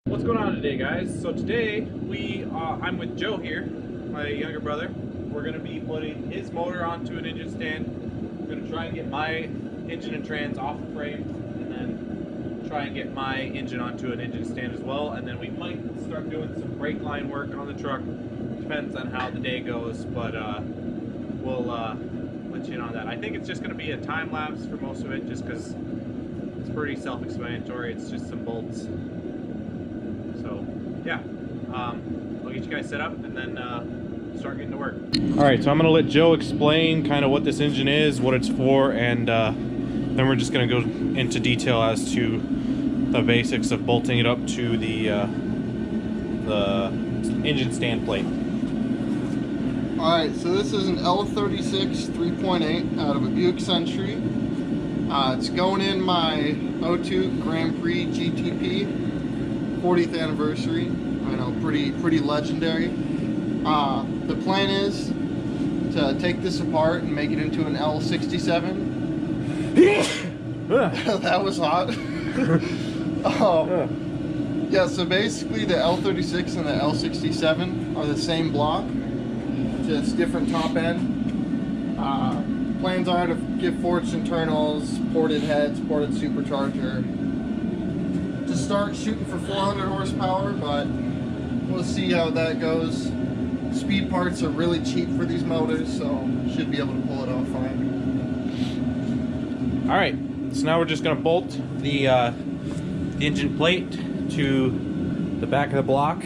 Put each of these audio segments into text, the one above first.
What's going on today, guys? So today I'm with Joe here, my younger brother. We're going to be putting his motor onto an engine stand. We're going to try and get my engine and trans off the frame, and then try and get my engine onto an engine stand as well. And then we might start doing some brake line work on the truck. Depends on how the day goes, but we'll let you in on that. I think it's just going to be a time lapse for most of it, just because it's pretty self-explanatory. It's just some bolts. So yeah, I'll get you guys set up and then start getting to work. All right, so I'm gonna let Joe explain kind of what this engine is, what it's for, and then we're just gonna go into detail as to the basics of bolting it up to the engine stand plate. All right, so this is an L36 3.8 out of a Buick Century. It's going in my 02 Grand Prix GTP 40th anniversary. I know, pretty legendary. The plan is to take this apart and make it into an L67. That was hot. Yeah, so basically the L36 and the L67 are the same block, just different top end. Plans are to get forged internals, ported heads, ported supercharger. To start shooting for 400 horsepower, but we'll see how that goes. Speed parts are really cheap for these motors, so should be able to pull it off fine. All right, so now we're just going to bolt the engine plate to the back of the block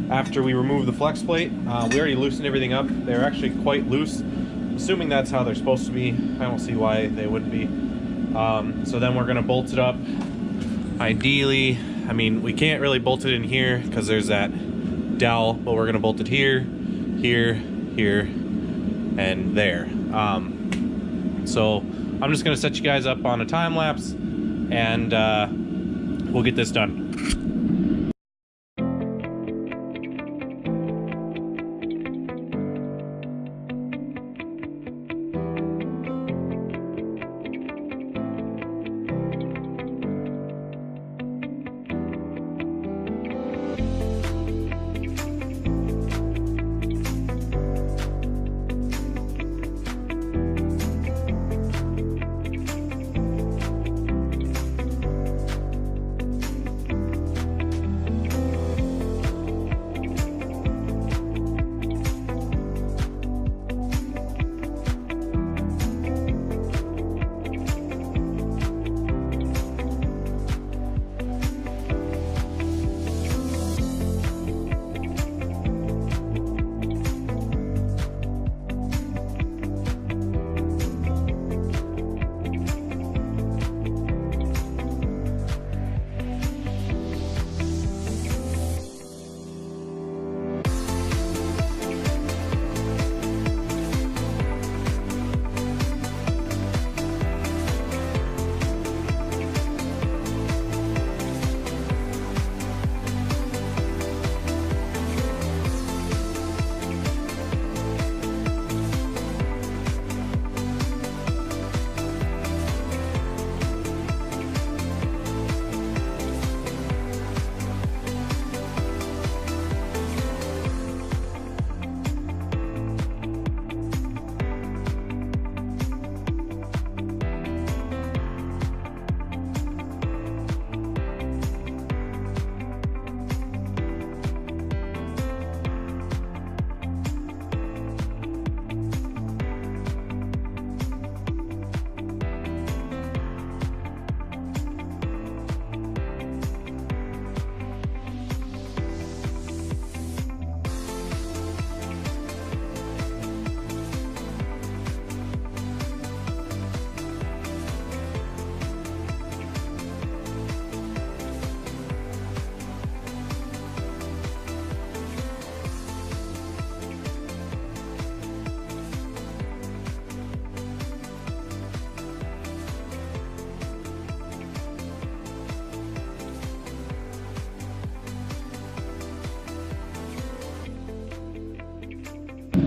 after we remove the flex plate. We already loosened everything up. They're actually quite loose, assuming that's how they're supposed to be. I don't see why they wouldn't be. So then we're going to bolt it up. Ideally, I mean, we can't really bolt it in here because there's that dowel, but we're gonna bolt it here, here, here, and there. So I'm just gonna set you guys up on a time lapse, and we'll get this done.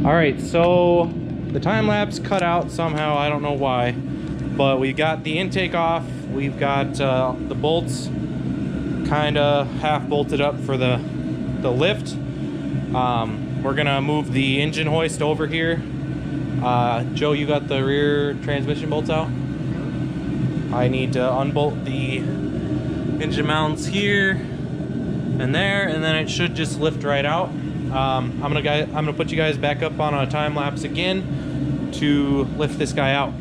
All right, so the time lapse cut out somehow, I don't know why, but we got the intake off. We've got the bolts kind of half bolted up for the lift. We're gonna move the engine hoist over here. Joe, you got the rear transmission bolts out? I need to unbolt the engine mounts here and there, and then it should just lift right out. I'm gonna put you guys back up on a time lapse again to lift this guy out.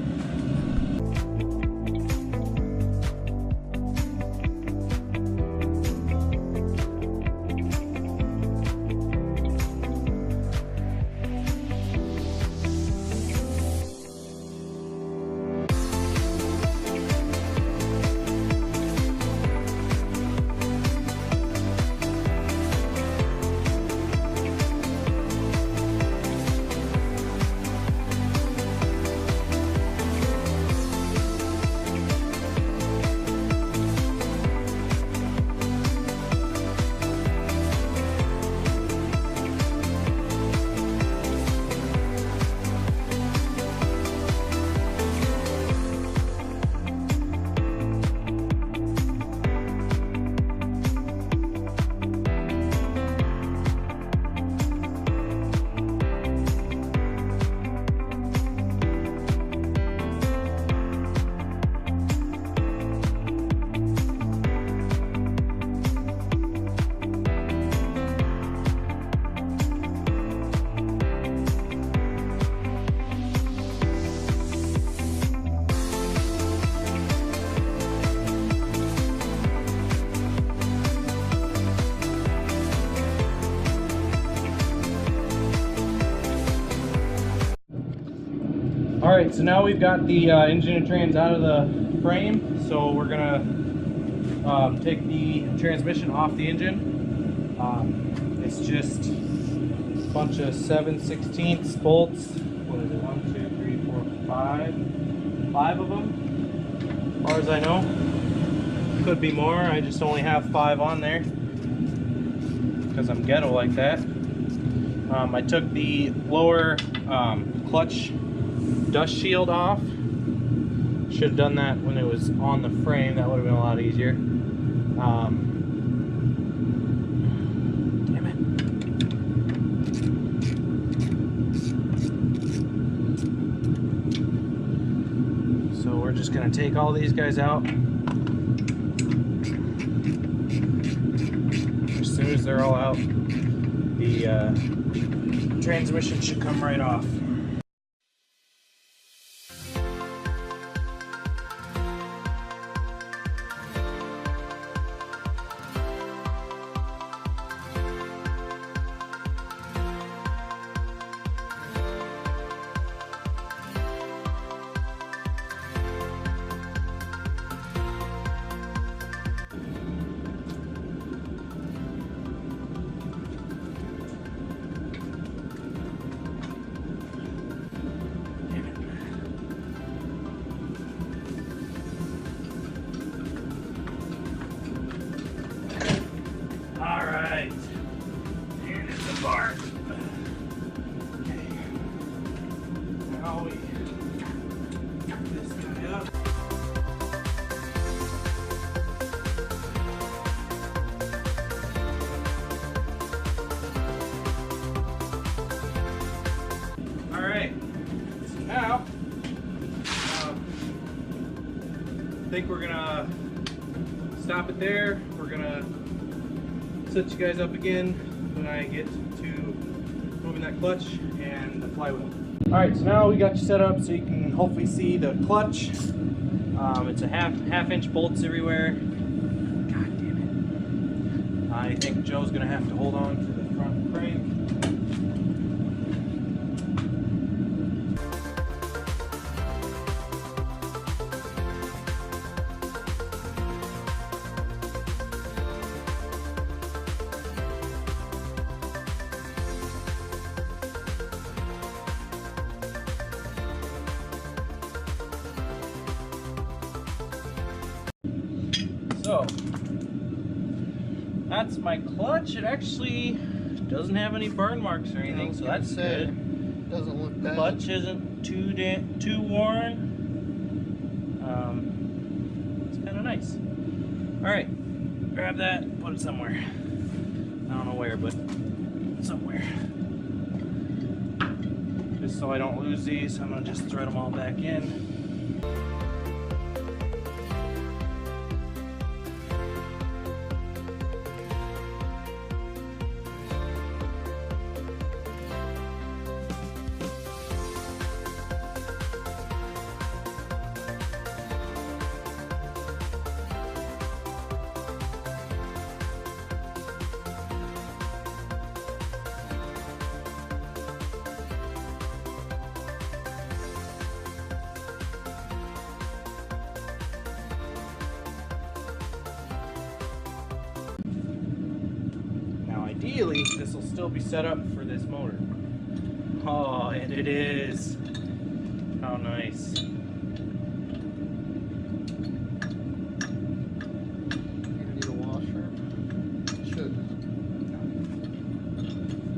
Alright, so now we've got the engine and trans out of the frame, so we're gonna take the transmission off the engine. It's just a bunch of 7/16 bolts. What is it? 1, 2, 3, 4, 5. 5 of them, as far as I know. Could be more, I just only have 5 on there because I'm ghetto like that. I took the lower clutch dust shield off. Should have done that when it was on the frame. That would have been a lot easier. Damn it. So we're just going to take all these guys out. As soon as they're all out, the transmission should come right off. Bar. Okay. Now we pick this guy up. All right. So now, I think we're gonna stop it there. We're gonna set you guys up again when I get to moving that clutch and the flywheel. All right, so now we got you set up so you can hopefully see the clutch. It's a half-inch bolts everywhere. God damn it! I think Joe's gonna have to hold on to the front crank. So that's my clutch. It actually doesn't have any burn marks or anything, so that's good. Doesn't look bad. Clutch isn't too worn. It's kind of nice. All right, grab that, put it somewhere. I don't know where, but somewhere. Just so I don't lose these, I'm gonna just thread them all back in. Ideally, this will still be set up for this motor. Oh, and it is. How nice. You gonna need a washer? Should.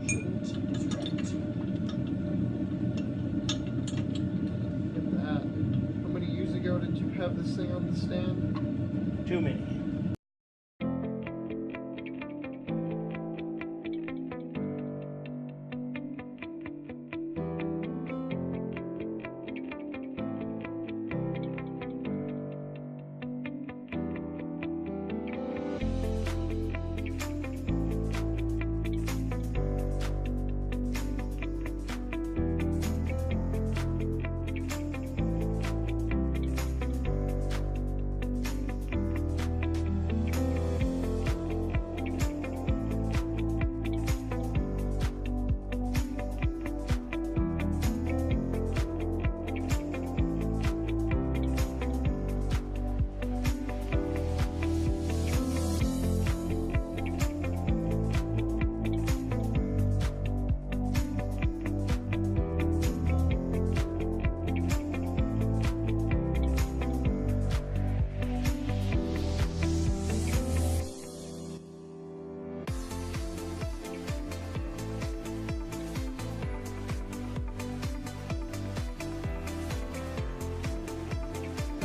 Shouldn't is right. Get that. How many years ago did you have this thing on the stand? Too many.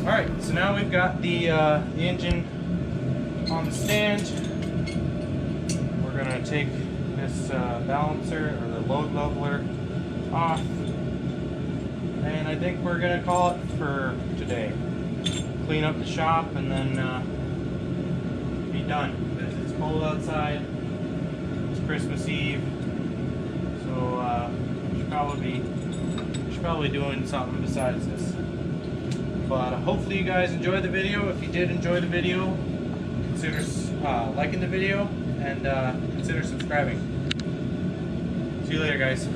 Alright, so now we've got the engine on the stand. We're going to take this balancer or the load leveler off, and I think we're going to call it for today. Clean up the shop and then be done, because it's cold outside. It's Christmas Eve, so we should probably be doing something besides this. But hopefully you guys enjoyed the video. If you did enjoy the video, consider liking the video and consider subscribing. See you later, guys.